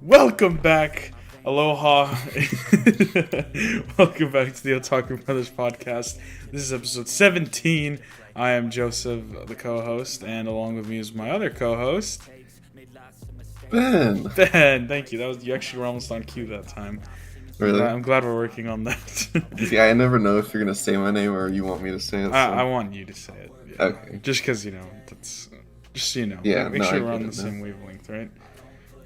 Welcome back. Aloha. Welcome back to the Otaku Brothers podcast. This is episode 17. I am Joseph, the co-host, and along with me is my other co-host, Ben. Ben. Thank you. You actually were almost on cue that time. Really? I'm glad we're working on that. See, I never know if you're gonna say my name or you want me to say it. So. I want you to say it. Yeah. Okay. Just because, that's... Just so you know. Yeah, Make sure we're on the same wavelength, right?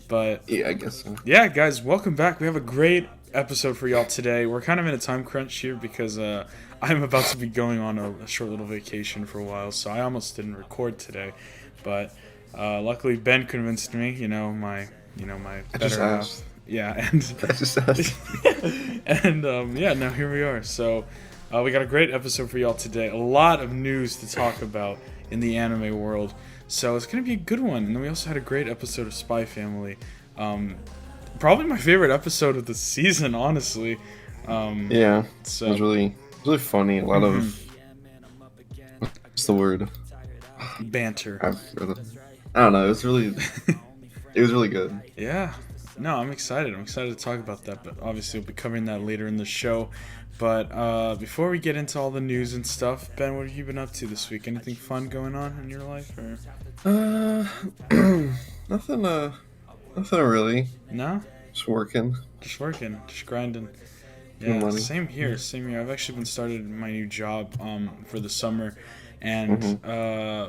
But... Yeah, I guess so. Yeah, guys, welcome back. We have a great episode for y'all today. We're kind of in a time crunch here because I'm about to be going on a short little vacation for a while, so I almost didn't record today. But luckily, Ben convinced me. My better half. Yeah, and I just asked. and now here we are. So we got a great episode for y'all today. A lot of news to talk about in the anime world. So it's gonna be a good one. And then we also had a great episode of Spy Family. Probably my favorite episode of the season, honestly. Yeah, so it was really funny. A lot of what's the word? Banter. I don't know. It was really good. Yeah. No, I'm excited. I'm excited to talk about that, but obviously we'll be covering that later in the show. But before we get into all the news and stuff, Ben, what have you been up to this week? Anything fun going on in your life? Or? Nothing really. No? Just working. Just grinding. Yeah, money. Same here. I've actually been started my new job for the summer, and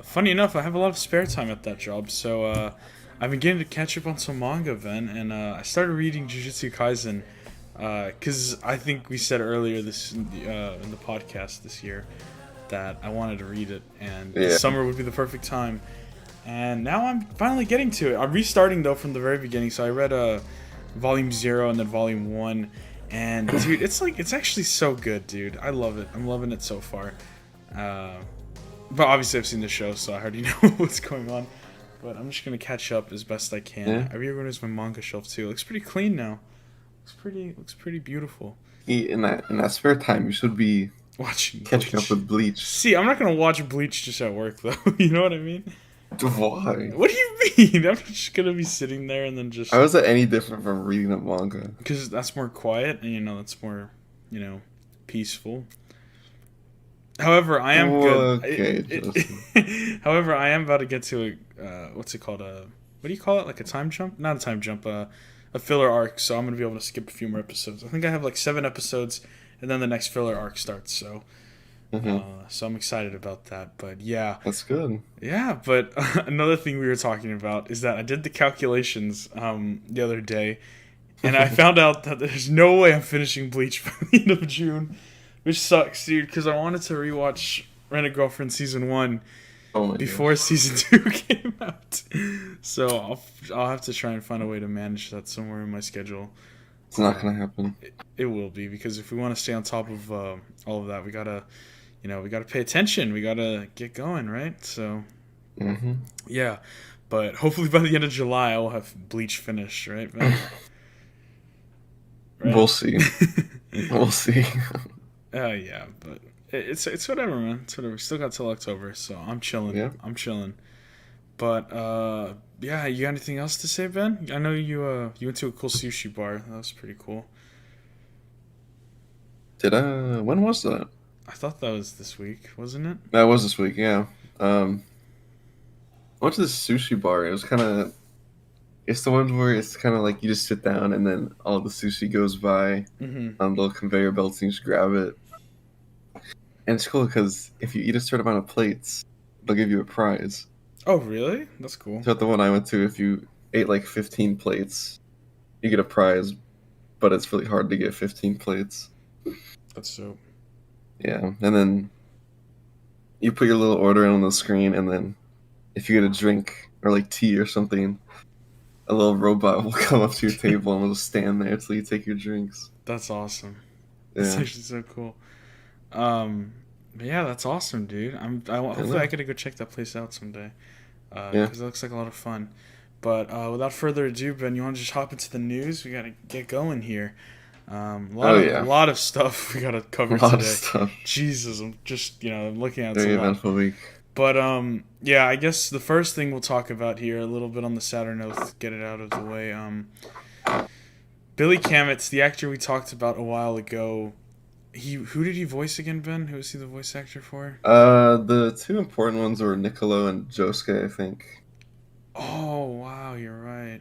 funny enough, I have a lot of spare time at that job, so I've been getting to catch up on some manga, Ben, and I started reading Jujutsu Kaisen, because I think we said earlier in the podcast this year that I wanted to read it, and the summer would be the perfect time. And now I'm finally getting to it. I'm restarting, though, from the very beginning. So I read Volume 0 and then Volume 1. And, dude, it's actually so good, dude. I love it. I'm loving it so far. But obviously I've seen the show, so I already know what's going on. But I'm just going to catch up as best I can. Yeah. I reorganized my manga shelf, too. It looks pretty clean now. Looks pretty beautiful. In that spare time, you should be catching up with Bleach. See, I'm not going to watch Bleach just at work, though. You know what I mean? Why? What do you mean? I'm just gonna be sitting there and then just... How is that any different from reading a manga? Because that's more quiet and, that's more, peaceful. However, I am good... Okay, However, I am about to get to what's it called? What do you call it? Like a time jump? Not a time jump, a filler arc, so I'm gonna be able to skip a few more episodes. I think I have like 7 episodes, and then the next filler arc starts, so... So I'm excited about that, but yeah. That's good. Yeah, but another thing we were talking about is that I did the calculations the other day, and I found out that there's no way I'm finishing Bleach by the end of June, which sucks, dude, because I wanted to rewatch Rent a Girlfriend Season 1 before Season 2 came out. So I'll have to try and find a way to manage that somewhere in my schedule. It's not going to happen. It will be, because if we want to stay on top of all of that, we gotta pay attention. We gotta get going, right? So, yeah. But hopefully by the end of July, I will have Bleach finished, right, man? Right? We'll see. We'll see. Yeah, but it's whatever, man. It's whatever. We still got till October, so I'm chilling. Yeah. I'm chilling. But yeah, you got anything else to say, Ben? I know you went to a cool sushi bar. That was pretty cool. Did I? When was that? I thought that was this week, wasn't it? That was this week, yeah. I went to this sushi bar. It was kind of... It's the one where it's kind of like you just sit down and then all the sushi goes by on little conveyor belts and you just grab it. And it's cool because if you eat a certain amount of plates, they'll give you a prize. Oh, really? That's cool. So at the one I went to, if you ate like 15 plates, you get a prize, but it's really hard to get 15 plates. That's so... Yeah, and then you put your little order in on the screen, and then if you get a drink or like tea or something, a little robot will come up to your table and will just stand there until you take your drinks. That's awesome. Yeah. That's actually so cool. But yeah, that's awesome, dude. Hopefully I get to go check that place out someday. Because it looks like a lot of fun. But without further ado, Ben, you want to just hop into the news? We got to get going here. A lot of stuff we gotta cover today. Of stuff. Jesus, I'm just I'm looking at it. Very eventful week. But yeah, I guess the first thing we'll talk about here, a little bit on the sadder note, get it out of the way. Billy Kametz, the actor we talked about a while ago, who did he voice again, Ben? Who was he the voice actor for? The two important ones were Niccolo and Josuke, I think. Oh, wow, you're right.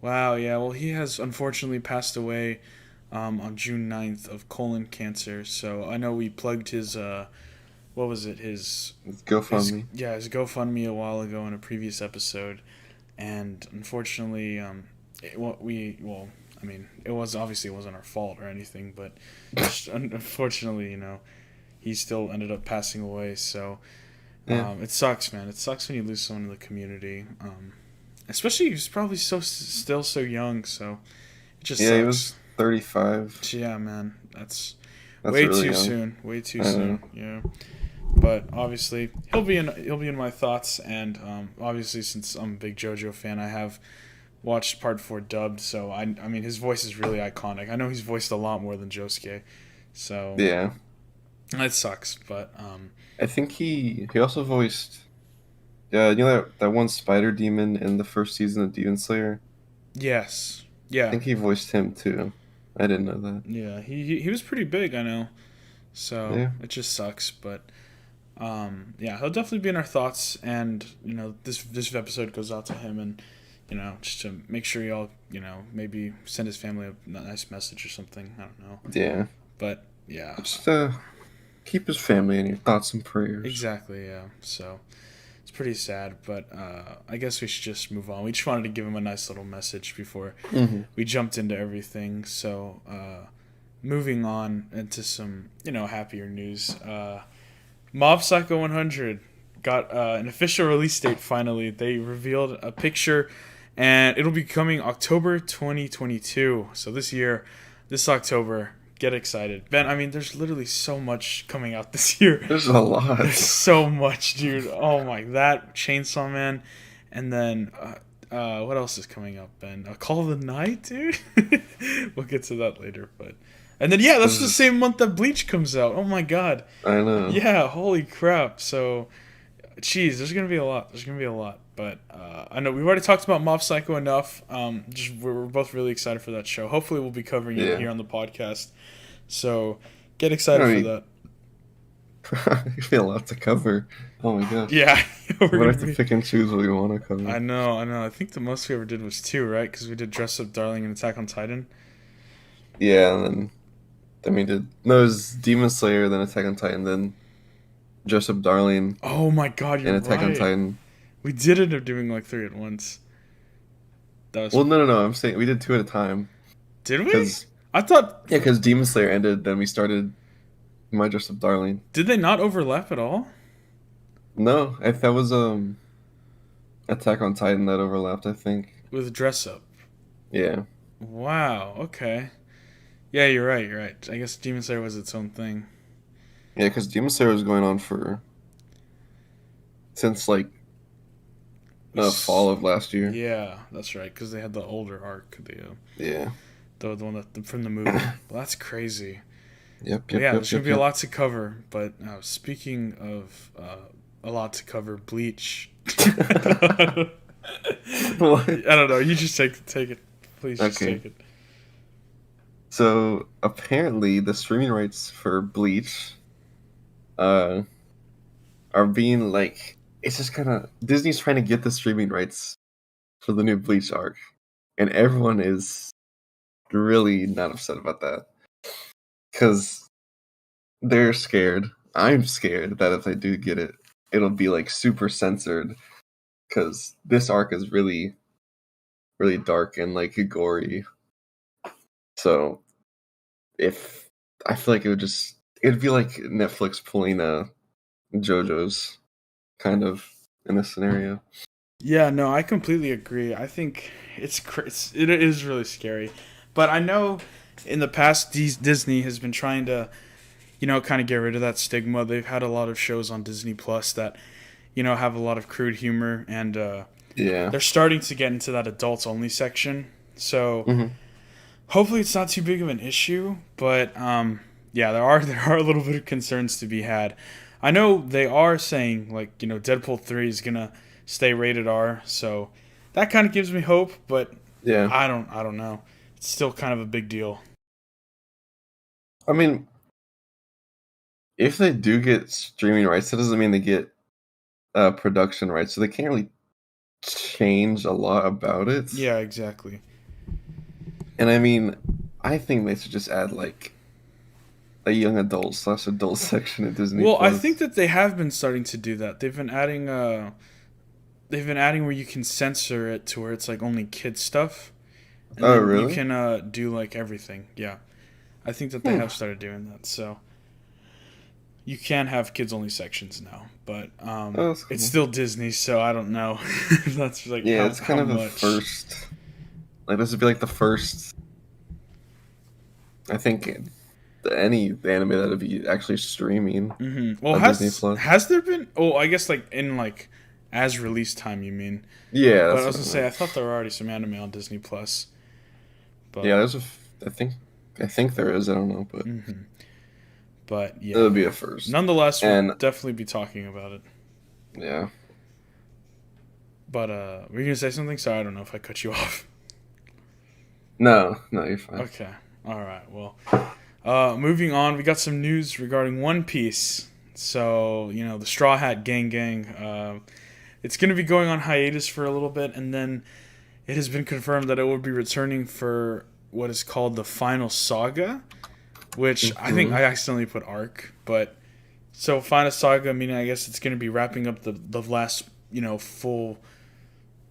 Wow, yeah, well, he has unfortunately passed away on June 9th of colon cancer. So I know we plugged his, what was it, It's GoFundMe. his GoFundMe a while ago in a previous episode. And unfortunately, I mean, it wasn't our fault or anything, but just, unfortunately, he still ended up passing away. So Yeah. it sucks, man. It sucks when you lose someone in the community. Especially he's probably still so young, so it just Yeah, he sucks. was 35. Yeah, man, that's That's way really too young. soon. Way too I know. soon. Yeah, but obviously he'll be in my thoughts, and obviously since I'm a big JoJo fan, I have watched Part 4 dubbed, so I mean his voice is really iconic. I know he's voiced a lot more than Josuke, so Yeah. it sucks, but I think he also voiced. Yeah, you know that one spider demon in the first season of Demon Slayer? yes, I yeah, think he voiced him too. I didn't know that. yeah, he was pretty big, I know. So Yeah. it just sucks, but yeah, he'll definitely be in our thoughts, and this episode goes out to him, and just to make sure y'all maybe send his family a nice message or something. I don't know, Yeah. but yeah, Just keep his family in your thoughts and prayers. exactly, yeah. So it's pretty sad, but I guess we should just move on. We just wanted to give him a nice little message before Mm-hmm. we jumped into everything. So moving on into some happier news. Mob Psycho 100 got an official release date finally. They revealed a picture, and it'll be coming October 2022. So this October. Get excited. Ben, I mean, there's literally so much coming out this year. There's a lot. There's so much, dude. Oh my, that Chainsaw Man. And then, what else is coming up, Ben? A Call of the Night, dude? We'll get to that later, but... And then, yeah, that's the same month that Bleach comes out. Oh my god. I know. Yeah, holy crap. So, geez, there's gonna be a lot. But I know we've already talked about Mob Psycho enough. We're both really excited for that show. Hopefully, we'll be covering it here on the podcast. So, get excited for that. There's a lot to cover. Oh my gosh. Yeah, we're gonna have to pick and choose what we want to cover. I know. I think the most we ever did was 2, right? Because we did Dress Up Darling and Attack on Titan. Yeah, and then we did. No, it was Demon Slayer, then Attack on Titan, then Dress Up Darling. Oh my god, you're and Attack on Titan. We did end up doing like 3 at once. That was... Well, no. I'm saying we did 2 at a time. Did we? I thought... Yeah, because Demon Slayer ended, then we started My Dress Up Darling. Did they not overlap at all? No, that was Attack on Titan that overlapped, I think. With Dress Up. Yeah. Wow, okay. Yeah, you're right. I guess Demon Slayer was its own thing. Yeah, because Demon Slayer was going on since like the fall of last year. Yeah, that's right, because they had the older arc. Yeah. The one that from the movie. Well, that's crazy. Yep. There's gonna be a lot to cover. But speaking of a lot to cover, Bleach. What? I don't know. You just take it. Please just take it. So apparently, the streaming rights for Bleach, are being like, it's just kind of Disney's trying to get the streaming rights for the new Bleach arc, and everyone is really not upset about that because they're scared. I'm scared that if they do get it, it'll be like super censored because this arc is really, really dark and like gory. So, if I feel like it'd be like Netflix pulling JoJo's kind of in this scenario. Yeah, no, I completely agree. I think it is really scary. But I know in the past Disney has been trying to, kind of get rid of that stigma. They've had a lot of shows on Disney Plus that, have a lot of crude humor, and they're starting to get into that adults only section. So hopefully it's not too big of an issue. But there are a little bit of concerns to be had. I know they are saying like Deadpool 3 is gonna stay rated R, so that kind of gives me hope. But Yeah. I don't know. It's still kind of a big deal. I mean, if they do get streaming rights, that doesn't mean they get production rights, so they can't really change a lot about it. Yeah, exactly. And I mean, I think they should just add like a young adult/adult section at Disney Well, I Plus. think that they have been starting to do that. They've been adding where you can censor it to where it's like only kid stuff, and Oh, then you really? can do like everything. Yeah, I think that they have started doing that. So you can have kids only sections now, but Oh, that's it's cool. still Disney, so I don't know if that's like Yeah, it's kind how of a much. first. Like this would be like the first. I think any anime that would be actually streaming Well, on Disney Plus. has there been? Oh, I guess like in like as release time, you mean? Yeah, But I that's was what gonna I say I meant. thought there were already some anime on Disney Plus, but Yeah, I think. I think there is. I don't know, but but it yeah. would be a first. Nonetheless, we'll And definitely be talking about it. yeah, But were you gonna say something? Sorry, I don't know if I cut you off. no, you're fine. Okay. All right. Well, moving on, we got some news regarding One Piece. So the Straw Hat Gang. It's gonna be going on hiatus for a little bit, and then it has been confirmed that it will be returning for what is called the final saga, which I think I accidentally put arc, but so final saga meaning I guess it's going to be wrapping up the last full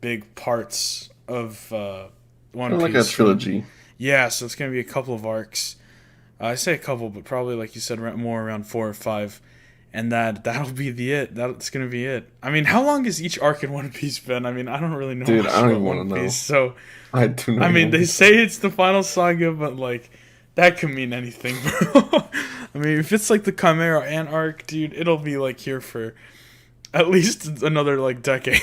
big parts of One Kind of Piece. like a trilogy. Yeah, so it's going to be a couple of arcs. I say a couple, but probably like you said, more around 4 or 5. And that'll be it. That's gonna be it. I mean, how long has each arc in One Piece been? I mean, I don't really know Dude, much I don't about even want One to know. Piece, so I do not. I mean, know. they say it's the final saga, but like that could mean anything, bro. I mean, if it's like the Chimera Ant arc, dude, it'll be like here for at least another like decade.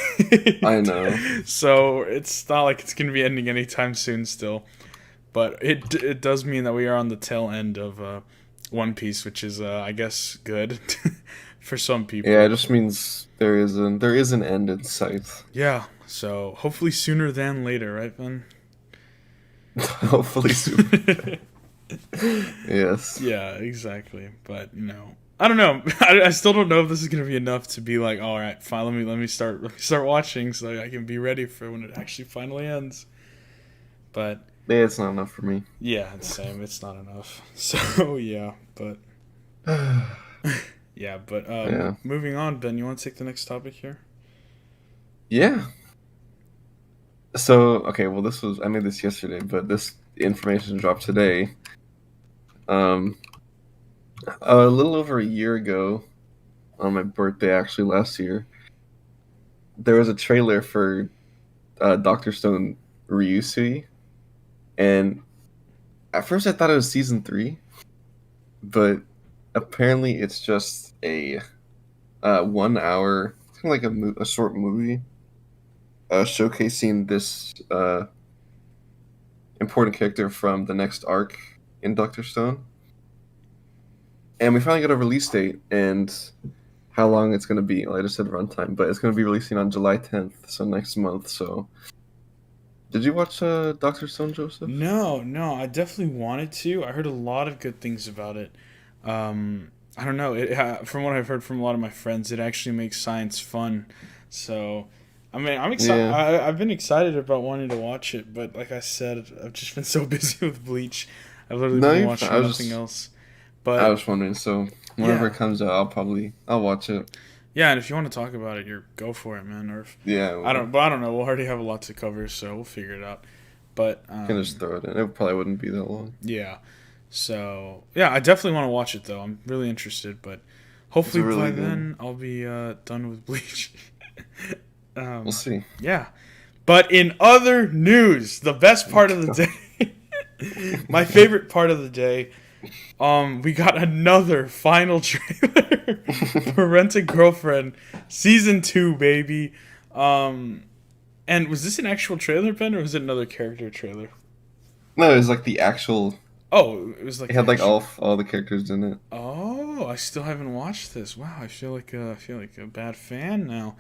I know. So it's not like it's gonna be ending anytime soon, still. But it does mean that we are on the tail end of One Piece, which is I guess good for some people. Yeah, it just means there is an end in sight. Yeah. So hopefully sooner than later, right, Ben? Hopefully soon. Yes. Yeah, exactly. But I don't know. I still don't know if this is gonna be enough to be like, all right, fine. Let me start watching so I can be ready for when it actually finally ends. But Yeah, it's not enough for me. yeah, it's same. It's not enough. So yeah, but yeah, but Yeah. moving on, Ben. You want to take the next topic here? Yeah. So, okay, well, I made this yesterday, but this information dropped today. A little over a year ago, on my birthday, actually last year, there was a trailer for Doctor Stone Ryusui, and at first I thought it was season 3, but apparently it's just a 1 hour, kind of like a short movie, showcasing this important character from the next arc in Doctor Stone. And we finally got a release date and how long it's going to be. Well, I just said runtime, but it's going to be releasing on July 10th, so next month. So, did you watch Doctor Stone, Joseph? No, I definitely wanted to. I heard a lot of good things about it. I don't know. From what I've heard from a lot of my friends, it actually makes science fun. So, I mean, I'm excited. Yeah. I've been excited about wanting to watch it, but like I said, I've just been so busy with Bleach. I've literally No, been you're watching fine. nothing else. I But was wondering. So, whenever yeah, it comes out, I'll watch it. yeah. And if you want to talk about it, go for it, man. Or if, Yeah. I don't know. We'll already have a lot to cover, so we'll figure it out. But You can just throw it in. It probably wouldn't be that long. yeah. So yeah, I definitely want to watch it though. I'm really interested, but hopefully really by good. then I'll be done with Bleach. We'll see. Yeah. But in other news, the best part of the day, my favorite part of the day, we got another final trailer for Rent a Girlfriend Season 2, baby. And was this an actual trailer, Ben, or was it another character trailer? No, it was like the actual. Oh, it was like It had like actual... all the characters in it. Oh, I still haven't watched this. Wow, I feel like a bad fan now.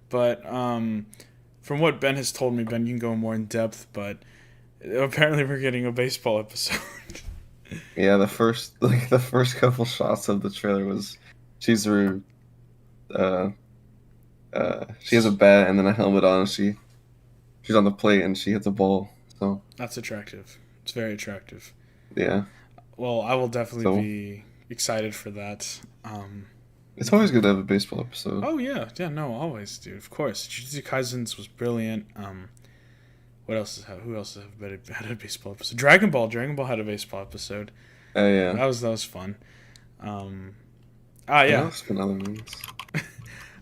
But from what Ben has told me, Ben, you can go more in depth. But Apparently, we're getting a baseball episode. Yeah, the first couple shots of the trailer was she's her uh she has a bat and then a helmet on. And she's on the plate and she hits a ball. So That's attractive. It's very attractive. yeah, Well, I will definitely so be excited for that. it's always good to have a baseball episode. Oh yeah, yeah, no, always, dude. Of course, Jujutsu Kaisen's was brilliant. What else who else had a baseball episode? Dragon Ball. Dragon Ball had a baseball episode. Yeah, That was fun. yeah. Yeah. It's been other ones.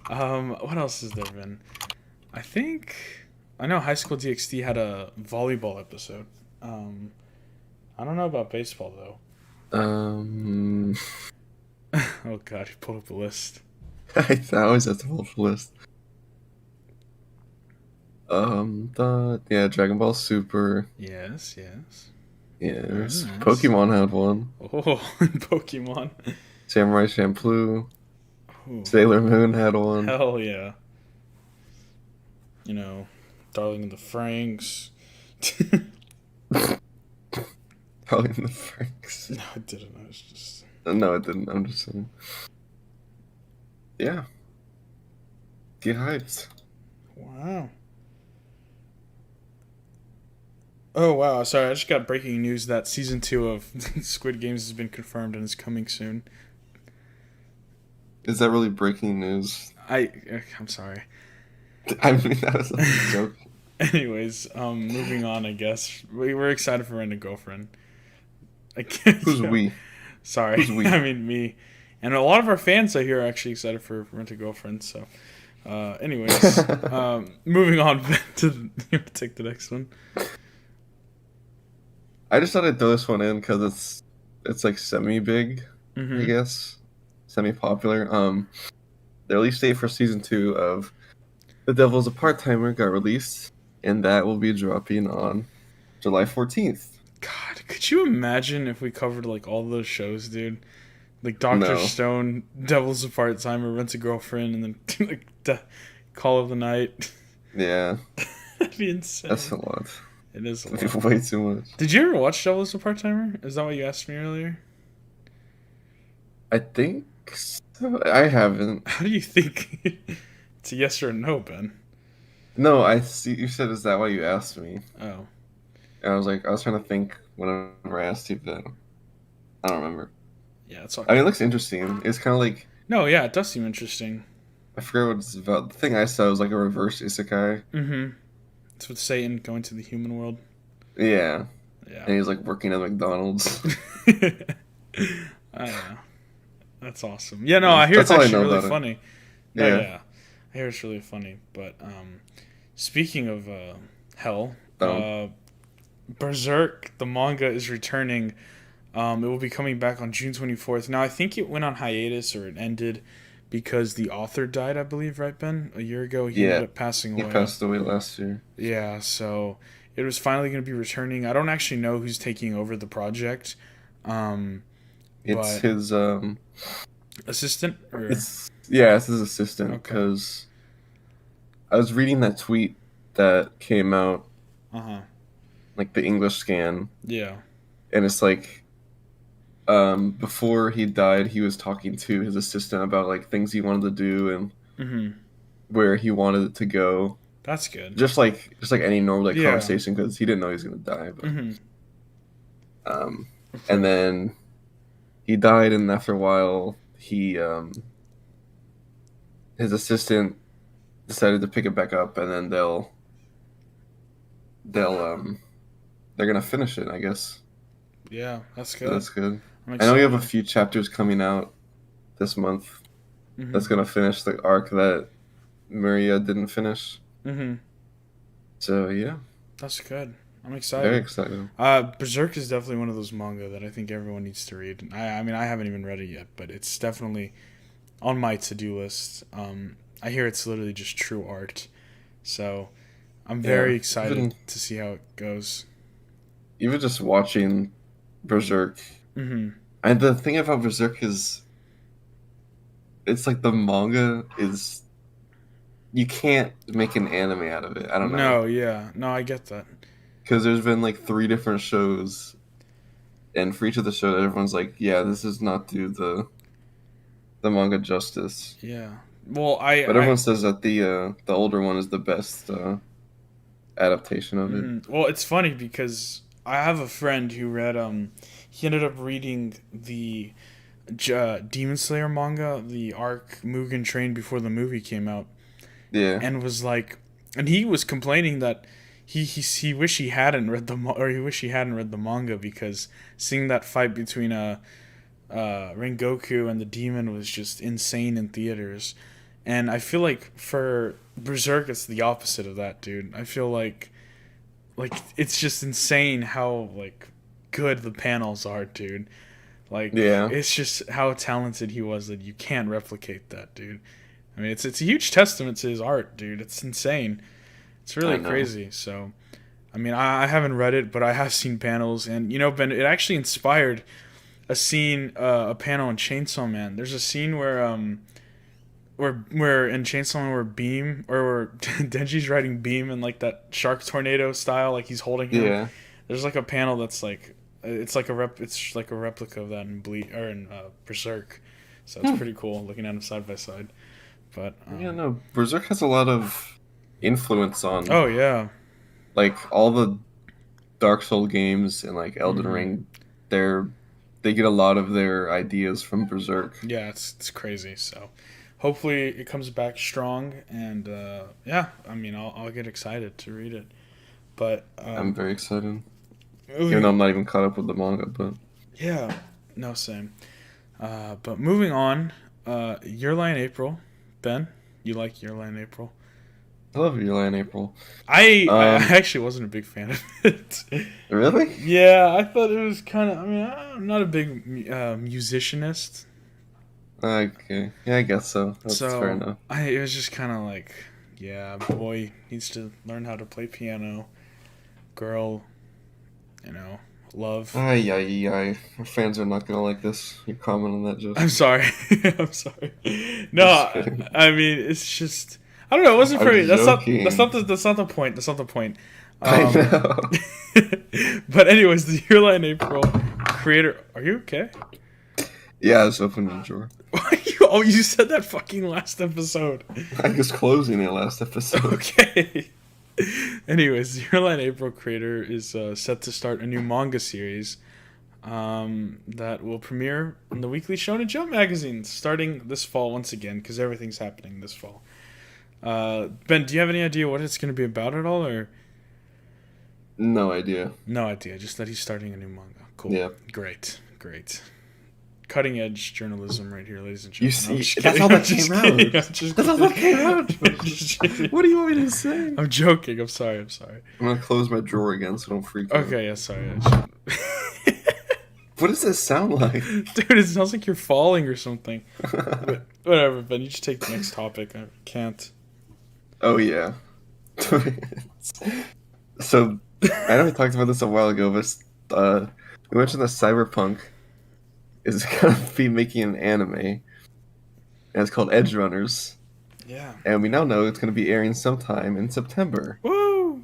What else has there been? I know High School DxD had a volleyball episode. I don't know about baseball though. Oh god, he pulled up a list. I always have to pull up the list. Yeah, Dragon Ball Super. Yes. Yes, Nice. Pokemon had one. Oh, Pokemon. Samurai Champloo. Ooh, Sailor Moon had one. hell yeah. Darling in the Franxx. Probably in the Franks. No, it didn't. I was just. No, it didn't. I'm just saying. Yeah. Get hyped. Wow. Oh wow! Sorry, I just got breaking news that season 2 of Squid Games has been confirmed and is coming soon. Is that really breaking news? I'm sorry. I mean, that was a joke. Anyways, moving on. I guess we were excited for Rent a Girlfriend. I guess, Who's we? Sorry, Who's we? I mean me, and a lot of our fans I hear are actually excited for Rent a Girlfriend. So, anyways, moving on to take the next one. I just thought I'd throw this one in because it's like semi-big, I guess. Semi-popular. The release date for season 2 of The Devil's a Part-Timer got released, and that will be dropping on July 14th. God, could you imagine if we covered like all those shows, dude? Like Doctor No. Stone, Devil's a Part-Timer, Rent a Girlfriend, and then like Call of the Night. Yeah, That'd be insane. that's a lot. It is a That'd lot. be way too much. Did you ever watch Devil's a Part-Timer? Is that what you asked me earlier? I think so. I haven't. How do you think it's a yes or a no, Ben? No, I see. You said, "Is that why you asked me?" Oh. And I was trying to think whenever I asked you, but I don't remember. Yeah, it's all I mean, it looks interesting. It's kind of like, No, yeah, it does seem interesting. I forget what it's about. The thing I saw was like a reverse isekai. Mm-hmm. It's with Satan going to the human world. Yeah, Yeah. and he's like working at McDonald's. Yeah. That's awesome. Yeah, no, I hear That's it's all I actually know really about it. funny. Yeah. Yeah. I hear it's really funny. But speaking of hell, Oh. Berserk, the manga, is returning. It will be coming back on June 24th. Now, I think it went on hiatus or it ended because the author died, I believe, right, Ben? A year ago, he ended up passing He away. passed away last year. Yeah, so it was finally going to be returning. I don't actually know who's taking over the project. It's But- his Assistant? Or... it's his assistant Okay. because I was reading that tweet that came out, Uh-huh. like the English scan, Yeah. and it's like before he died he was talking to his assistant about like things he wanted to do and Mm-hmm. where he wanted it to go, That's good. just like any normal like Yeah. conversation, because he didn't know he was gonna die, but Mm-hmm. and then he died, and after a while he his assistant decided to pick it back up, and then they're gonna finish it, I guess. Yeah, that's So good. that's good. I'm I know we have a excited. few chapters coming out this month Mhm. that's gonna finish the arc that Maria didn't finish. Mm-hmm. So yeah, That's good. I'm very excited. excited. Berserk is definitely one of those manga that I think everyone needs to read. I mean, I haven't even read it yet, but it's definitely on my to-do list. I hear it's literally just true art. So I'm very Yeah, excited even- to see how it goes. Even just watching Berserk, Mm-hmm. and the thing about Berserk is, it's like the manga is, you can't make an anime out of it. I don't know. No, yeah. No, I get that. because there's been like 3 different shows, and for each of the shows, everyone's like, "Yeah, this does not do the manga justice." Yeah. Well, But everyone says that the older one is the best adaptation of it. well, it's funny because I have a friend who read he ended up reading the Demon Slayer manga, the arc Mugen Train before the movie came out. Yeah. And was like, and he was complaining that he wish he hadn't read the manga because seeing that fight between Rengoku and the demon was just insane in theaters. And I feel like for Berserk it's the opposite of that, dude. I feel like it's just insane how like good the panels are, dude. Like, yeah, it's just how talented he was that you can't replicate that, dude. I mean, it's a huge testament to his art, dude. It's insane. It's really crazy. So, I mean, I haven't read it, but I have seen panels, and you know, Ben, it actually inspired a scene, a panel in Chainsaw Man. There's a scene where in Chainsaw Man where Beam where Denji's riding Beam in like that shark tornado style, like he's holding him. Yeah. There's like a panel that's like it's like a replica of that in Bleach or in Berserk. So it's pretty cool looking at them side by side. But yeah, no, Berserk has a lot of influence on. Oh yeah. Like all the Dark Soul games and like Elden Ring, they get a lot of their ideas from Berserk. Yeah, it's crazy. So hopefully it comes back strong, and yeah, I mean I'll get excited to read it. But I'm very excited. Even though I'm not even caught up with the manga, but yeah, no, same. But moving on, Your Lie in April, Ben, you like Your Lie in April? I love Your Lie in April. I actually wasn't a big fan of it. Really? Yeah, I thought it was kind of. I mean, I'm not a big musicianist. Okay, yeah, I guess so. That's fair enough. It was just kind of like, yeah, boy needs to learn how to play piano. Girl, you know, love. Ay. Our fans are not gonna like this. Your comment on that joke. I'm sorry. I'm sorry. No, I mean it's just I don't know. It wasn't for me. That's not the point. That's not the point. I know. But anyways, the Your Lie in April creator. Are you okay? Yeah, I was opening the drawer. You said that fucking last episode. I was closing it last episode. Okay. Anyways, the Your Lie in April creator is set to start a new manga series that will premiere in the Weekly Shonen Jump magazine starting this fall once again, because everything's happening this fall. Ben, do you have any idea what it's going to be about at all, or? No idea. No idea, just that he's starting a new manga. Cool. Yeah. Great. Cutting edge journalism right here, ladies and gentlemen. You see, that's all that came out. That's all that came out. What do you want me to say? I'm joking. I'm sorry. I'm gonna close my drawer again so don't freak out. Okay, yeah, sorry. What does this sound like? Dude, it sounds like you're falling or something. But whatever, Ben, you just take the next topic. I can't. Oh, yeah. So, I know we talked about this a while ago, but we mentioned that Cyberpunk is going to be making an anime, and it's called Edge Runners. Yeah. And we now know it's going to be airing sometime in September. Woo!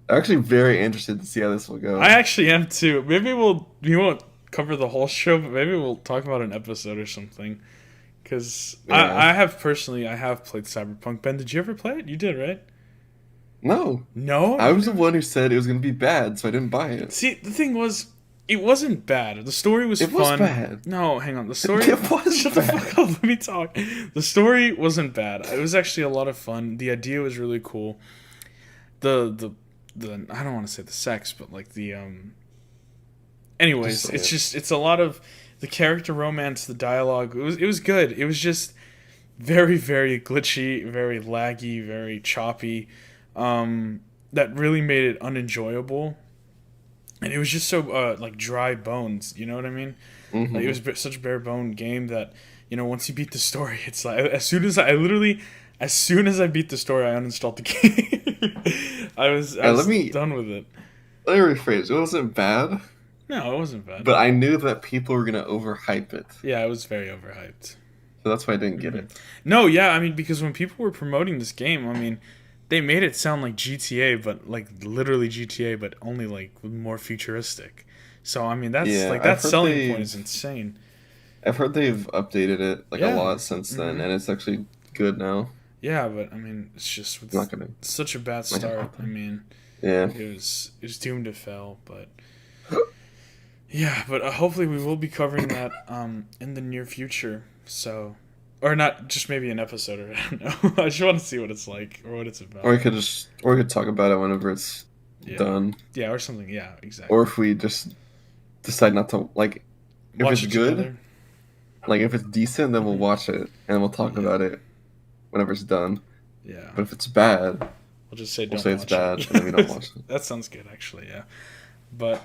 I'm actually very interested to see how this will go. I actually am too. Maybe we won't cover the whole show, but maybe we'll talk about an episode or something. Because I have played Cyberpunk. Ben, did you ever play it? You did, right? No. No? I was the one who said it was going to be bad, so I didn't buy it. See, the thing was, it wasn't bad. The story was fun. It was bad. No, hang on. The story... It was Shut bad. the fuck up. Let me talk. The story wasn't bad. It was actually a lot of fun. The idea was really cool. The I don't want to say the sex, but like the anyways, it's a lot of the character romance, the dialogue. It was good. It was just very, very glitchy, very laggy, very choppy. That really made it unenjoyable. And it was just so like dry bones, you know what I mean? Mm-hmm. Like, it was such a bare bone game that, you know, once you beat the story, it's like as soon as I beat the story, I uninstalled the game. I was done with it. Let me rephrase. It wasn't bad. No, it wasn't bad. But I knew that people were gonna overhype it. Yeah, it was very overhyped. So that's why I didn't get it. No, yeah, I mean, because when people were promoting this game, I mean, they made it sound like GTA, but like literally GTA, but only like more futuristic. So I mean, that's Yeah, like that selling point is insane. I've heard they've updated it like a Yeah. lot since then, Hmm. and it's actually good now. Yeah, but I mean, it's just I'm with not gonna such a bad like start. about I them. mean, Yeah. it was doomed to fail. But yeah, but hopefully we will be covering that in the near future. So, or not just maybe an episode, or I don't know. I just want to see what it's like or what it's Or about. we could talk about it whenever it's Yeah, done. yeah, or something. Yeah, Or exactly. if we just decide not to like if Watch it's it good, together. like if it's decent, then we'll Hmm. watch it and we'll talk Yeah, about it whenever it's done. yeah. But if it's bad, We'll just say we'll don't say it's watch it. bad and then we don't watch it. That sounds good, actually. Yeah, but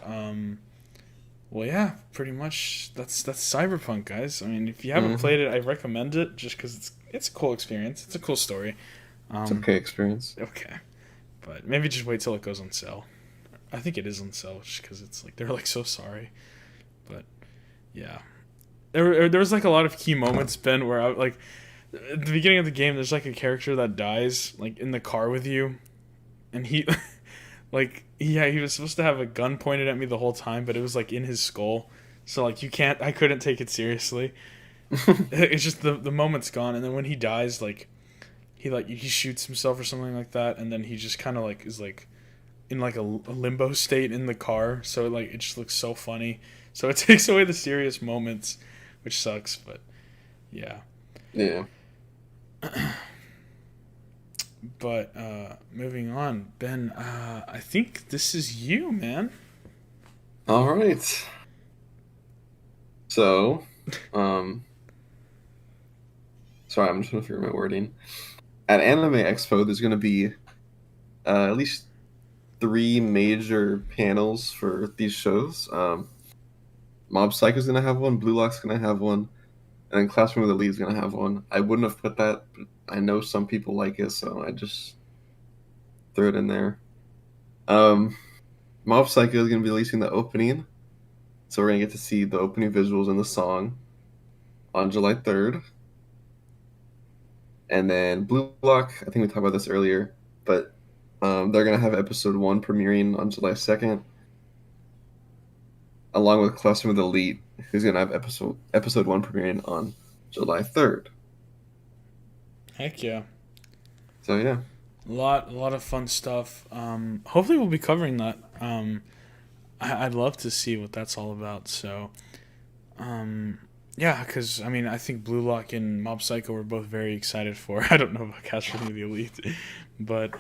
well, yeah, pretty much. That's Cyberpunk, guys. I mean, if you haven't Hmm. played it, I recommend it just because it's a cool experience. It's a cool story. It's Um, okay experience. okay, but maybe just wait till it goes on sale. I think it is on sale just because it's like they're like so sorry, but yeah, there was like a lot of key moments, Ben, where I like at the beginning of the game. There's like a character that dies like in the car with you, and he like yeah, he was supposed to have a gun pointed at me the whole time, but it was like in his skull. So like I couldn't take it seriously. It's just the moment's gone, and then when he dies, like he shoots himself or something like that, and then he just kind of like is like in like a limbo state in the car. So like it just looks so funny. So it takes away the serious moments, which sucks. But yeah. Yeah. But moving on, Ben. I think this is you, man. All right. So, um, sorry, I'm just gonna figure my wording. At Anime Expo, there's gonna be at least three major panels for these shows. Mob Psycho's gonna have one, Blue Lock's gonna have one, and then Classroom of the Lead's gonna have one. I wouldn't have put that, but I know some people like it, so I just threw it in there. Um, Mob Psycho is gonna be releasing the opening, so we're gonna get to see the opening visuals and the song on July 3rd. And then Blue Lock, I think we talked about this earlier, but they're gonna have episode one premiering on July 2nd, along with Classroom of the Elite, who's gonna have episode one premiering on July 3rd. Heck yeah. So yeah, A lot of fun stuff. Hopefully we'll be covering that. I'd love to see what that's all about. So, yeah, because I mean, I think Blue Lock and Mob Psycho were both very excited for. I don't know about Castle of the Elite, but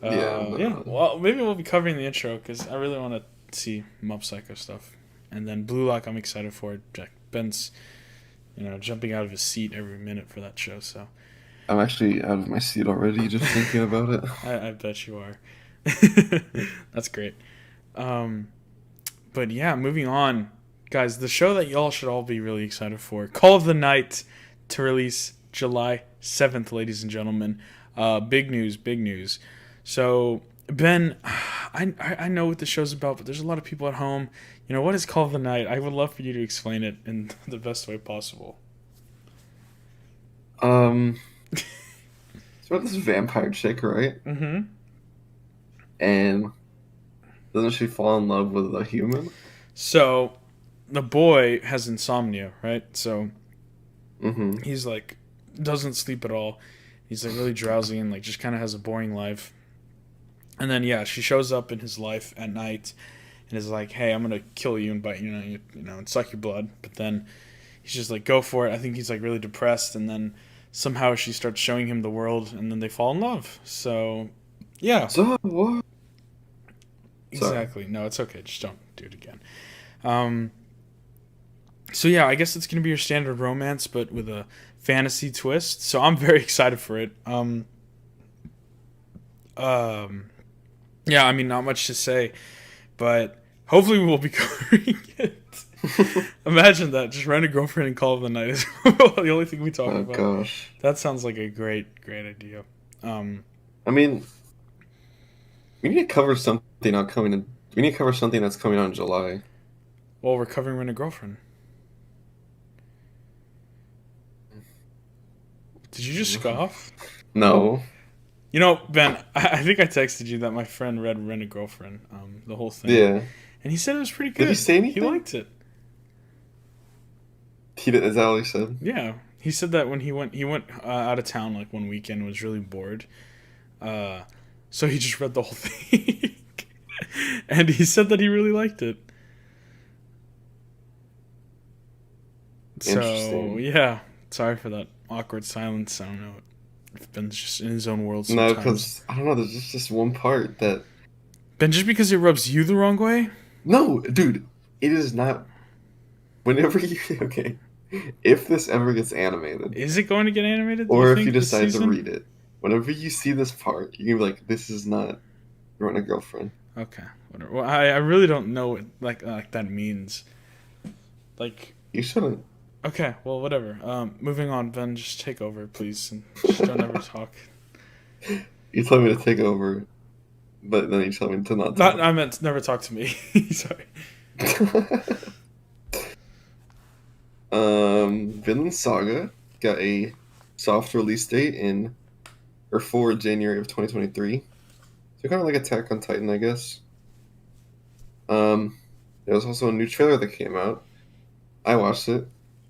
yeah, yeah. but, Well, maybe we'll be covering the intro because I really want to see Mob Psycho stuff, and then Blue Lock. I'm excited for. Jack Ben's, jumping out of his seat every minute for that show. So I'm actually out of my seat already just thinking about it. I bet you are. That's great. Um, but yeah, moving on, guys. The show that y'all should all be really excited for: Call of the Night, to release July 7th, ladies and gentlemen. Big news, big news. So Ben, I know what the show's about, but there's a lot of people at home. What is Call of the Night? I would love for you to explain it in the best way possible. Um, it's about this vampire chick, right? Mm-hmm. And doesn't she fall in love with a human? So the boy has insomnia, right? So Mm-hmm. he's like doesn't sleep at all. He's like really drowsy and like just kind of has a boring life. And then yeah, she shows up in his life at night and is like, "Hey, I'm gonna kill you and bite and suck your blood." But then he's just like, "Go for it." I think he's like really depressed, and then somehow she starts showing him the world, and then they fall in love. So yeah, So what? Sorry. exactly. No, it's okay. Just don't do it again. Um, so yeah, I guess it's gonna be your standard romance, but with a fantasy twist. So I'm very excited for it. Um, yeah, I mean, not much to say, but hopefully we'll be covering it. Imagine that, just rent a girlfriend and Call of the Night is the only thing we talk Oh about. gosh. That sounds like a great idea. I mean, we need to cover something not coming in. We need to cover something that's coming out in July. Well, we're covering Rent a Girlfriend. Did you just scoff? No. You know, Ben, I think I texted you that my friend read Rent a Girlfriend, the whole thing. Yeah. And he said it was pretty good. Did he say anything? He liked it. He did. Is that what he said? Yeah. He said that when he went out of town like one weekend and was really bored. So he just read the whole thing. And he said that he really liked it. So, yeah. Sorry for that awkward silence. I don't know. Ben's just in his own world sometimes. No, because, I don't know, there's just one part that... Ben, just because it rubs you the wrong way? No, dude. It is not... Whenever you... Okay. If this ever gets animated... Is it going to get animated? Or if you decide to read it, whenever you see this part, you're going to be like, this is not Rent a Girlfriend. Okay. Whatever. Well, I really don't know what like that means. Like... You shouldn't. Okay, well, whatever. Moving on, Ben, just take over, please, and just don't ever talk. You told me to take over, but then you told me to not talk. I meant never talk to me. Sorry. Vineland Saga got a soft release date for January of 2023. So kind of like Attack on Titan, I guess. There was also a new trailer that came out. I watched it.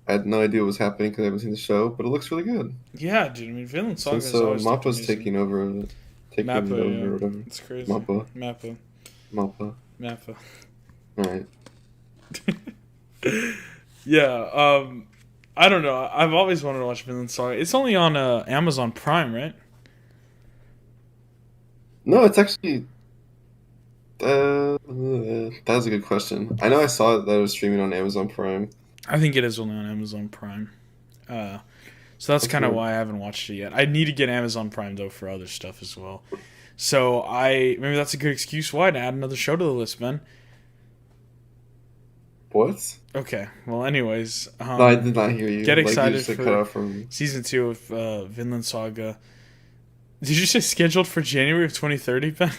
I had no idea what was happening because I haven't seen the show, but it looks really good. Yeah, dude. I mean, Vineland Saga is so always Mappa's taking over. Or whatever. It's crazy. Mappa. Alright. Yeah, I don't know. I've always wanted to watch Vineland Saga. It's only on Amazon Prime, right? No, it's actually... that's a good question. I know I saw that it was streaming on Amazon Prime. I think it is only on Amazon Prime. So that's kind of why I haven't watched it yet. I need to get Amazon Prime, though, for other stuff as well. So maybe that's a good excuse why to add another show to the list, Ben. What? Okay. Well, anyways. No, I did not hear you. Get excited for cut off from... Season 2 of Vinland Saga. Did you say scheduled for January of 2030, Ben?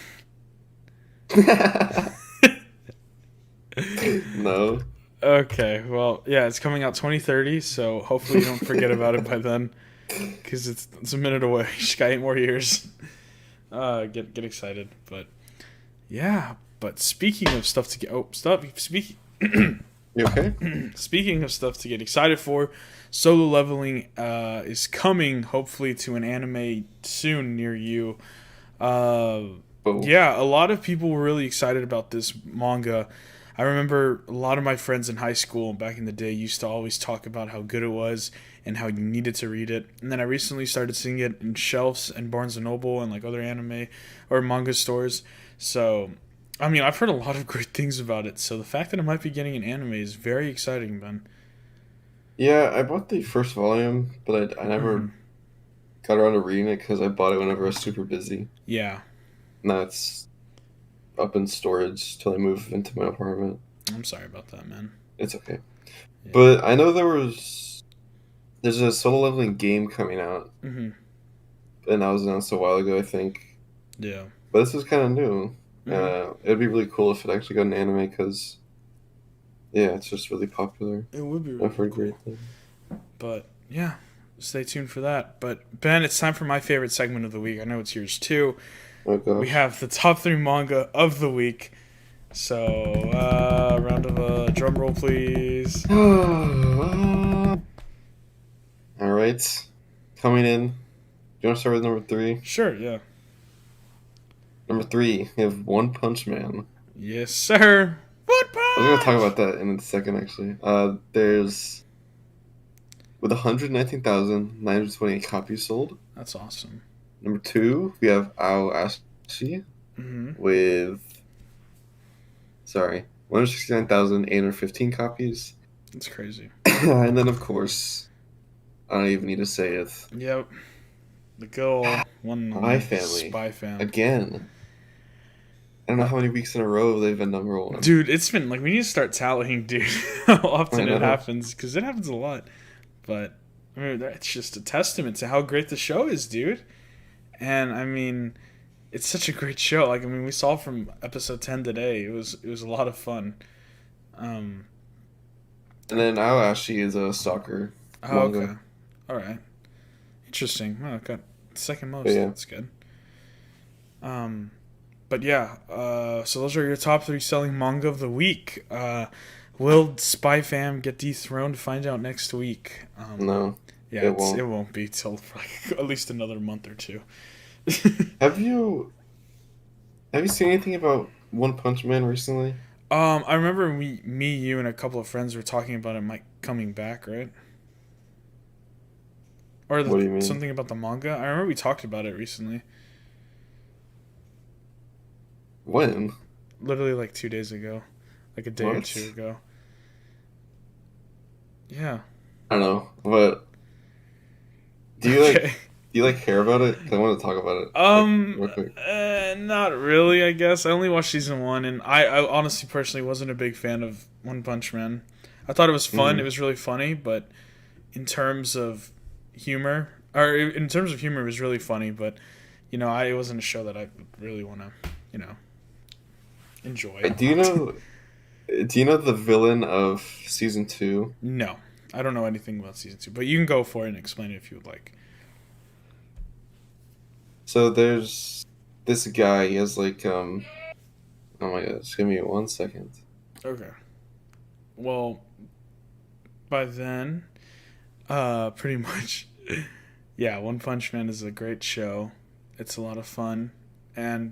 No. Okay, well, yeah, it's coming out 2030, so hopefully you don't forget about it by then, because it's a minute away. You just got 8 more years. Get excited, but yeah. But speaking of stuff to get speaking. You okay? Speaking of stuff to get excited for, Solo Leveling is coming hopefully to an anime soon near you. Yeah, a lot of people were really excited about this manga. I remember a lot of my friends in high school back in the day used to always talk about how good it was and how you needed to read it. And then I recently started seeing it in shelves and Barnes & Noble and like other anime or manga stores. So, I mean, I've heard a lot of great things about it. So the fact that it might be getting an anime is very exciting, Ben. Yeah, I bought the first volume, but I never got around to reading it because I bought it whenever I was super busy. Yeah. Now it's up in storage till I move into my apartment. I'm sorry about that, man. It's okay. Yeah. But I know there's a Solo Leveling game coming out. Mm-hmm. And that was announced a while ago, I think. Yeah. But this is kind of new. Mm-hmm. It'd be really cool if it actually got an anime because, yeah, it's just really popular. It would be really cool. But, yeah, stay tuned for that. But, Ben, it's time for my favorite segment of the week. I know it's yours, too. Oh, gosh. We have the top 3 manga of the week. So, round of drum roll, please. All right. Coming in. Do you want to start with number 3? Sure, yeah. Number 3, we have One Punch Man. Yes, sir. One Punch! I was going to talk about that in a second, actually. There's... With 119,928 copies sold. That's awesome. Number 2, we have Aoashi with 169,815 copies. That's crazy. And then, of course, I don't even need to say it. Yep. The girl, Spy Family. Spy Family. Again. I don't know how many weeks in a row they've been number 1. Dude, it's been, like, we need to start tallying, dude, how often it happens, because it happens a lot. But, I mean, it's just a testament to how great the show is, dude. And, I mean, it's such a great show. Like, I mean, we saw from episode 10 today. It was a lot of fun. And then Aoashi is a soccer manga. Okay. All right. Interesting. Oh, got second most. Yeah. That's good. But yeah, so those are your top 3 selling manga of the week. Will Spy Fam get dethroned? Find out next week. No, Yeah, it won't. it won't be till like at least another month or two. Have you seen anything about One Punch Man recently? I remember me, you, and a couple of friends were talking about it might coming back, right? Or What do you mean? something about the manga. I remember we talked about it recently. When? Literally like 2 days ago, like a day or What? two ago. Yeah. I don't know, but do you Okay. like care about it? 'Cause I want to talk about it real quick. Not really. I guess I only watched season 1, and I honestly, personally, wasn't a big fan of One Punch Man. I thought it was fun. It was really funny, but in terms of humor, it was really funny. But it wasn't a show that I really want to, enjoy. Wait, do you know the villain of season 2? No, I don't know anything about season 2, but you can go for it and explain it if you would like. So there's this guy. He has like oh my god, just give me 1 second. Okay. Well, by then, pretty much, yeah, One Punch Man is a great show. It's a lot of fun, and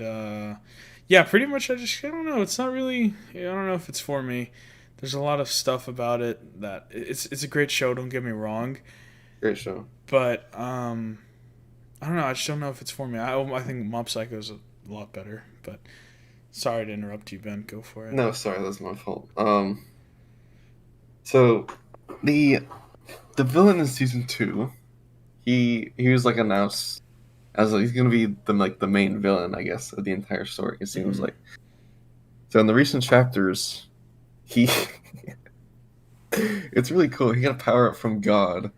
yeah, pretty much. I don't know. It's not really. I don't know if it's for me. There's a lot of stuff about it that it's a great show. Don't get me wrong, Great show. but I don't know. I just don't know if it's for me. I think Mob Psycho is a lot better. But sorry to interrupt you, Ben. Go for it. No, sorry, that's my fault. So the villain in season 2, he was like announced as like, he's gonna be the main villain, I guess, of the entire story. It seems like. So in the recent chapters, he it's really cool. He got a power up from God.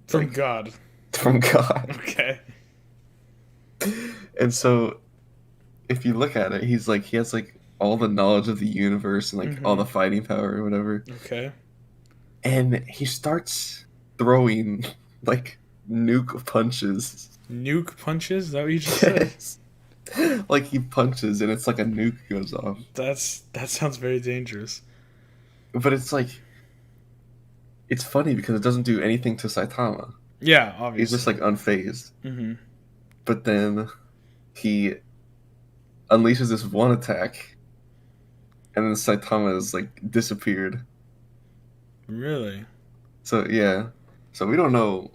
From Like, God. from God. Okay. And so if you look at it, he has like all the knowledge of the universe and like all the fighting power or whatever. Okay. And he starts throwing like nuke punches. Nuke punches? Is that what you just said? Like he punches and it's like a nuke goes off. That sounds very dangerous. But it's like it's funny because it doesn't do anything to Saitama. Yeah, obviously. He's just like unfazed. Mm-hmm. But then he unleashes this one attack and then Saitama is like disappeared. Really? So yeah. So we don't know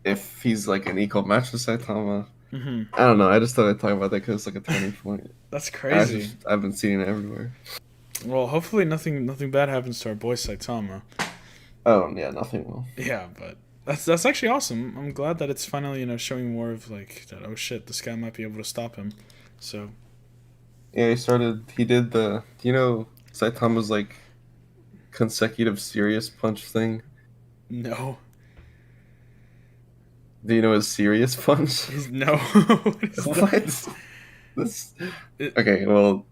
if he's like an equal match to Saitama. Mm-hmm. I don't know. I just thought I'd talk about that because it's like a turning point. That's crazy. I've been seeing it everywhere. Well, hopefully nothing bad happens to our boy Saitama. Oh yeah, nothing will. Yeah, but that's actually awesome. I'm glad that it's finally showing more of like that. Oh shit, this guy might be able to stop him. So Yeah, he did the Saitama's like consecutive serious punch thing. no, Do you know his serious punch? no. What is that? What? Okay, well,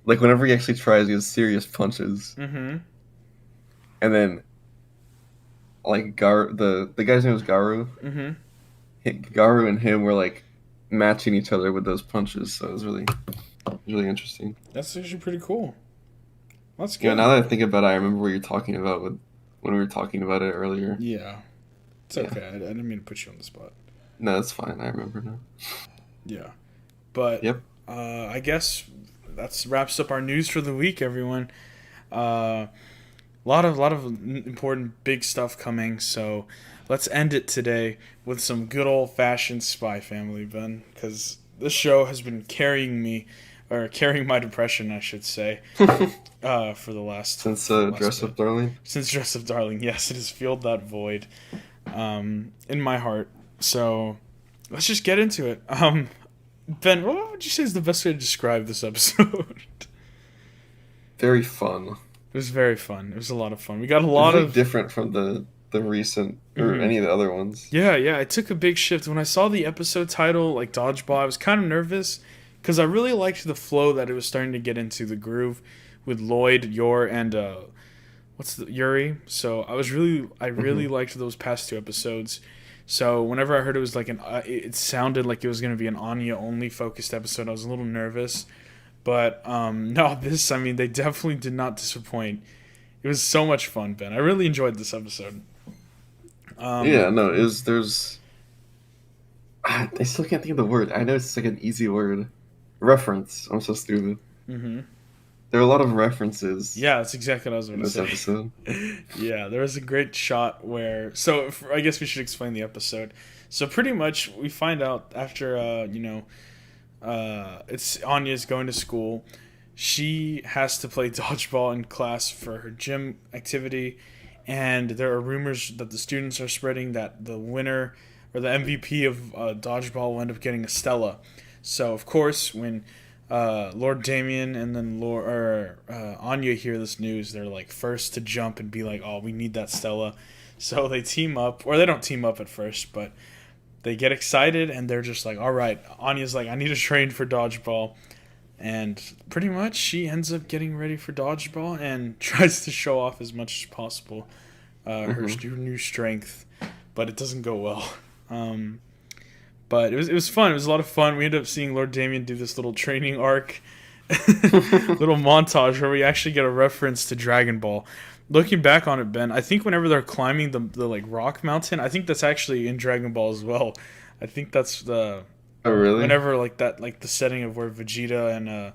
like whenever he actually tries, he has serious punches, Mm-hmm. and then like the guy's name was Garu. Mm-hmm. Garu and him were like matching each other with those punches, so it was really interesting. That's actually pretty cool. That's good. Yeah, now that I think about it, I remember what you're talking about when we were talking about it earlier. Yeah. It's okay. I didn't mean to put you on the spot. No, that's fine. I remember now. Yeah. But Yep. I guess that wraps up our news for the week, everyone. A lot of important big stuff coming, so let's end it today with some good old-fashioned Spy Family, Ben, because this show has been carrying my depression, I should say, for the last... Since Dress Up Darling? Since Dress Up Darling, yes, it has filled that void in my heart. So let's just get into it. Ben, what would you say is the best way to describe this episode? Very fun. It was very fun. It was a lot of fun. We got a lot of... different from the recent, or any of the other ones. Yeah, it took a big shift. When I saw the episode title, like Dodgeball, I was kind of nervous, because I really liked the flow that it was starting to get into, the groove with Lloyd, Yor, and Yuri. So I really liked those past two episodes. So whenever I heard it was like it sounded like it was gonna be an Anya only focused episode. I was a little nervous, but no, I mean, they definitely did not disappoint. It was so much fun, Ben. I really enjoyed this episode. Yeah, no, I still can't think of the word. I know it's like an easy word. Reference. I'm so stupid. Mm-hmm. There are a lot of references. Yeah, that's exactly what I was going to say. This episode. Yeah, there was a great shot where. So I guess we should explain the episode. So pretty much we find out after it's Anya's going to school. She has to play dodgeball in class for her gym activity, and there are rumors that the students are spreading that the winner or the MVP of dodgeball will end up getting a Stella. So of course, when Lord Damien and then Anya hear this news, they're like first to jump and be like, "Oh, we need that Stella." So they team up, or they don't team up at first, but they get excited and they're just like, "All right." Anya's like, "I need to train for dodgeball." And pretty much she ends up getting ready for dodgeball and tries to show off as much as possible her new strength, but it doesn't go well. But it was fun. It was a lot of fun. We ended up seeing Lord Damien do this little training arc, little montage where we actually get a reference to Dragon Ball. Looking back on it, Ben, I think whenever they're climbing the like rock mountain, I think that's actually in Dragon Ball as well. I think that's the Oh really? whenever like that, like the setting of where Vegeta and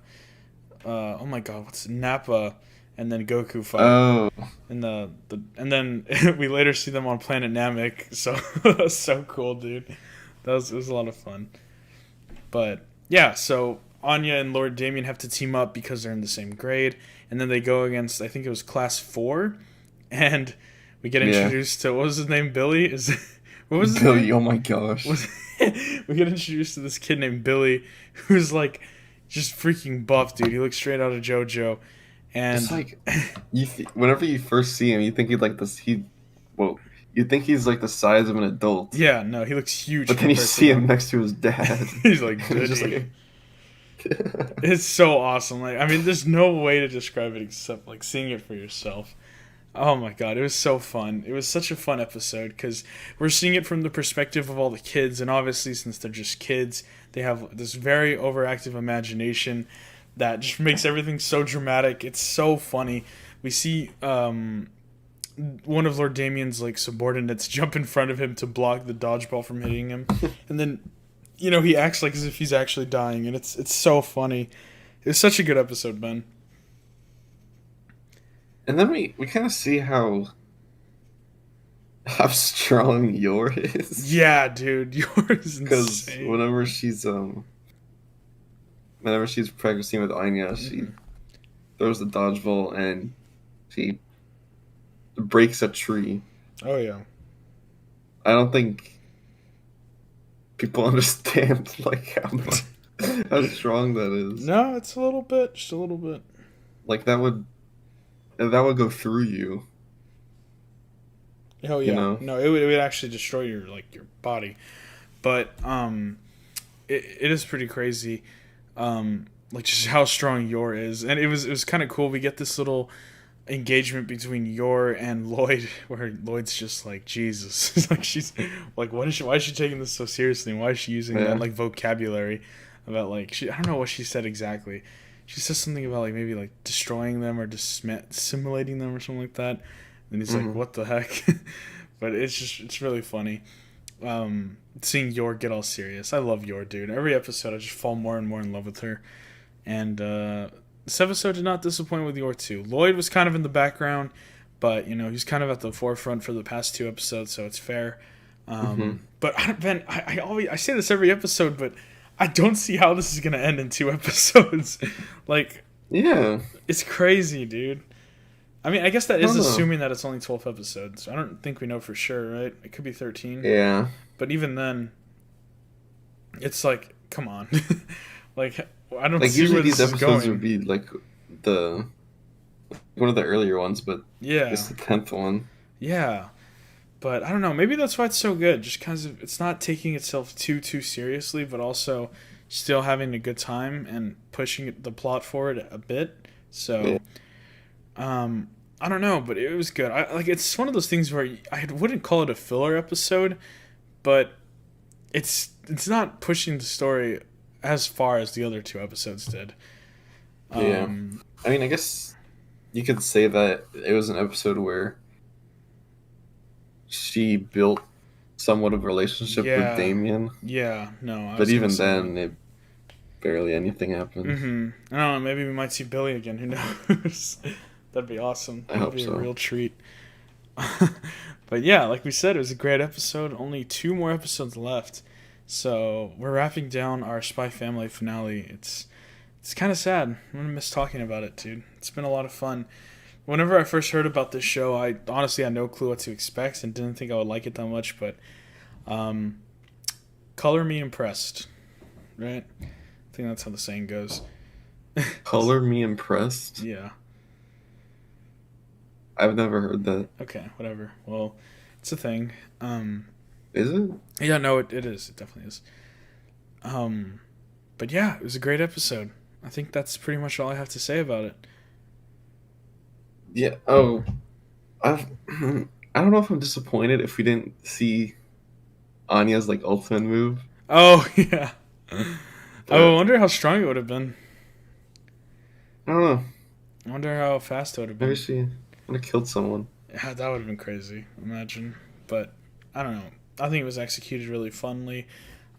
oh my god, what's Nappa and then Goku fight. Oh. And and then we later see them on Planet Namek. So that's so cool, dude. It was a lot of fun. But yeah, so Anya and Lord Damien have to team up because they're in the same grade, and then they go against, I think it was class 4, and we get introduced to, what was his name? Billy? What was his Billy? name? Oh my gosh. We get introduced to this kid named Billy, who's like just freaking buff, dude. He looks straight out of JoJo, and it's like whenever you first see him, you think he's like this. You think he's like the size of an adult. Yeah, no, he looks huge. But then you see him next to his dad. He's like, just like it's so awesome. Like, I mean, there's no way to describe it except like seeing it for yourself. Oh my god, it was so fun. It was such a fun episode because we're seeing it from the perspective of all the kids, and obviously since they're just kids, they have this very overactive imagination that just makes everything so dramatic. It's so funny. We see one of Lord Damien's like subordinates jump in front of him to block the dodgeball from hitting him, and then he acts like as if he's actually dying, and it's so funny. It's such a good episode, Ben. And then we kind of see how strong Yor is. Yeah, dude, Yor is insane. Because whenever she's practicing with Anya, she throws the dodgeball and she breaks a tree. Oh yeah. I don't think people understand like how strong that is. No, it's a little bit, just a little bit. Like that would go through you. Oh yeah. No, it would actually destroy your body. But it is pretty crazy. Like just how strong Yor is. And it was kind of cool. We get this little engagement between Yor and Lloyd where Lloyd's just like, Jesus. Like she's like, why is she taking this so seriously? And why is she using that like vocabulary about like I don't know what she said exactly. She says something about like maybe like destroying them or simulating them or something like that. And he's like, what the heck? But it's really funny. Seeing Yor get all serious. I love Yor, dude. Every episode I just fall more and more in love with her. And this episode did not disappoint with Yor too. Lloyd was kind of in the background, but he's kind of at the forefront for the past 2 episodes, so it's fair. But Ben, I say this every episode, but I don't see how this is gonna end in 2 episodes. Like, yeah, it's crazy, dude. I mean, I guess that is assuming that it's only 12 episodes. I don't think we know for sure, right? It could be 13. Yeah. But even then, it's like, come on. Like, I don't like see usually where these this episodes is going. would be like one of the earlier ones, but Yeah, it's the 10th one. Yeah. But I don't know. Maybe that's why it's so good. Just because it's not taking itself too seriously, but also still having a good time and pushing the plot forward a bit. So, I I don't know, but it was good. It's one of those things where I wouldn't call it a filler episode, but it's not pushing the story as far as the other 2 episodes did. Yeah. I mean, I guess you could say that it was an episode where she built somewhat of a relationship with Damien. Yeah, no. But even then, barely anything happened. I don't know, maybe we might see Billy again. Who knows? That'd be awesome. I hope That'd be so. a real treat. But yeah, like we said, it was a great episode. Only 2 more episodes left. So we're wrapping down our Spy Family finale. It's kind of sad. I'm going to miss talking about it, dude. It's been a lot of fun. Whenever I first heard about this show, I honestly had no clue what to expect and didn't think I would like it that much, but color me impressed, right? I think that's how the saying goes. Color me impressed? Yeah. I've never heard that. Okay, whatever. Well, it's a thing. Is it? Yeah, no, it is. It definitely is. But yeah, it was a great episode. I think that's pretty much all I have to say about it. Yeah. Oh, I don't know if I'm disappointed if we didn't see Anya's like ultimate move. Oh yeah. But I wonder how strong it would have been. I don't know. I wonder how fast it would have been. Maybe she would have killed someone. Yeah, that would have been crazy. Imagine, but I don't know. I think it was executed really funly.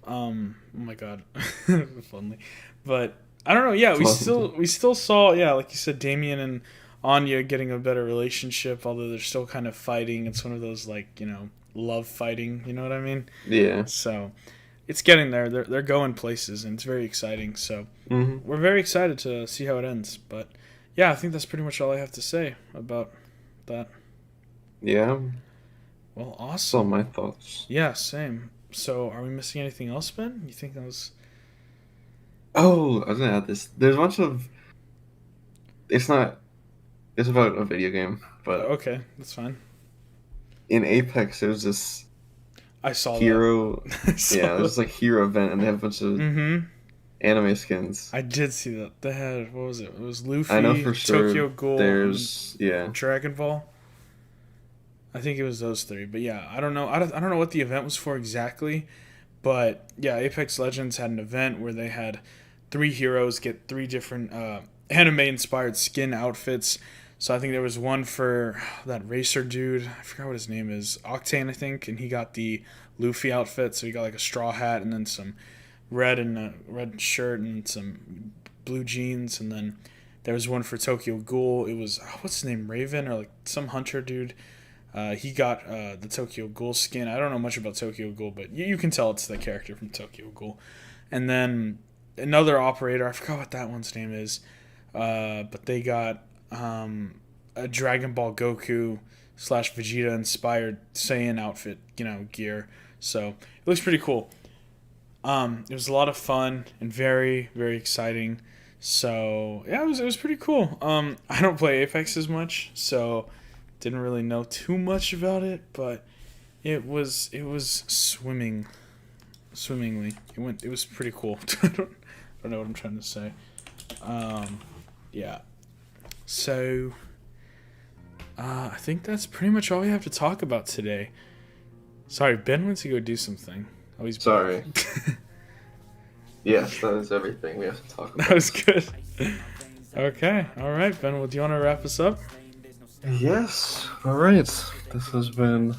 Oh my god, funly. But I don't know. Yeah, we still saw. Yeah, like you said, Damien and Anya getting a better relationship, although they're still kind of fighting. It's one of those like love fighting. You know what I mean? Yeah. So it's getting there. They're going places, and it's very exciting. So we're very excited to see how it ends. But yeah, I think that's pretty much all I have to say about that. Yeah. Well, That's all awesome. my thoughts. Yeah, same. So, are we missing anything else, Ben? You think that was... Oh, I was gonna add this. There's a bunch of. It's not. It's about a video game, but Okay, that's fine. in Apex there's this I saw hero. that. I saw Yeah, there's like hero event, and they have a bunch of anime skins. I did see that. They had, what was it? It was Luffy, I know for sure. Tokyo Ghoul, There's and Dragon Ball. I think it was those 3. But yeah, I don't know. I don't know what the event was for exactly. But yeah, Apex Legends had an event where they had 3 heroes get 3 different anime-inspired skin outfits. So I think there was one for that racer dude. I forgot what his name is. Octane, I think. And he got the Luffy outfit. So he got like a straw hat and then some red and a red shirt and some blue jeans. And then there was one for Tokyo Ghoul. It was, what's his name? Raven or like some hunter dude. He got the Tokyo Ghoul skin. I don't know much about Tokyo Ghoul, but you can tell it's the character from Tokyo Ghoul. And then another operator, I forgot what that one's name is, but they got a Dragon Ball Goku / Vegeta inspired Saiyan outfit, gear. So it looks pretty cool. It was a lot of fun and very, very exciting. So yeah, it was pretty cool. I don't play Apex as much, so didn't really know too much about it, but it was swimmingly. It was pretty cool. I don't know what I'm trying to say. Yeah. So I think that's pretty much all we have to talk about today. Sorry, Ben went to go do something. Oh, he's Sorry. back. Yes, that is everything we have to talk about. That was good. Okay. All right, Ben. Well, do you want to wrap us up? Yes. All right. This has been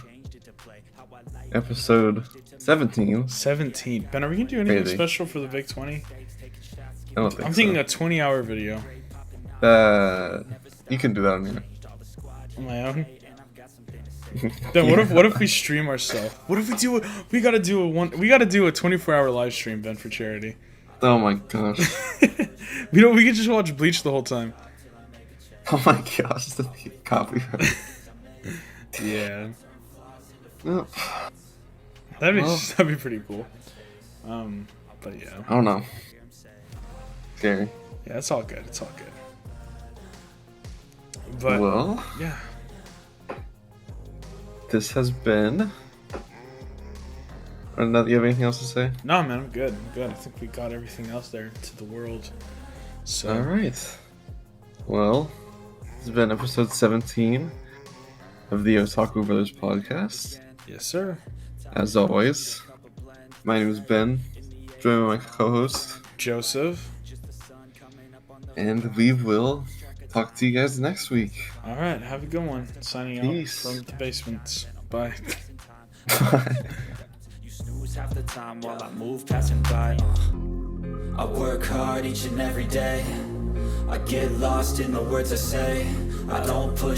episode 17. 17. Ben, are we going to do anything Crazy. special for the Big 20? I don't think I'm so. thinking a 20-hour video. You can do that on your. On my own? Then what if we stream ourselves? What if we gotta do a 24-hour live stream, Ben, for charity. Oh my gosh. We could just watch Bleach the whole time. Oh my gosh, the copyright. Yeah. Yep. That'd be pretty cool. But yeah. I don't know. Scary. Yeah, it's all good. It's all good. But Well, yeah. this has been. Do you have anything else to say? No, man, I'm good. I think we got everything else there to the world. So All right. Well, This has been episode 17 of the Otaku Brothers podcast. Yes, sir. As always, my name is Ben, joined by my co-host Joseph. And we will talk to you guys next week. All right, have a good one. Signing Peace. out from the basement. Bye. You snooze half the time while I move passing by. I work hard each and every day. I get lost in the words I say. I don't push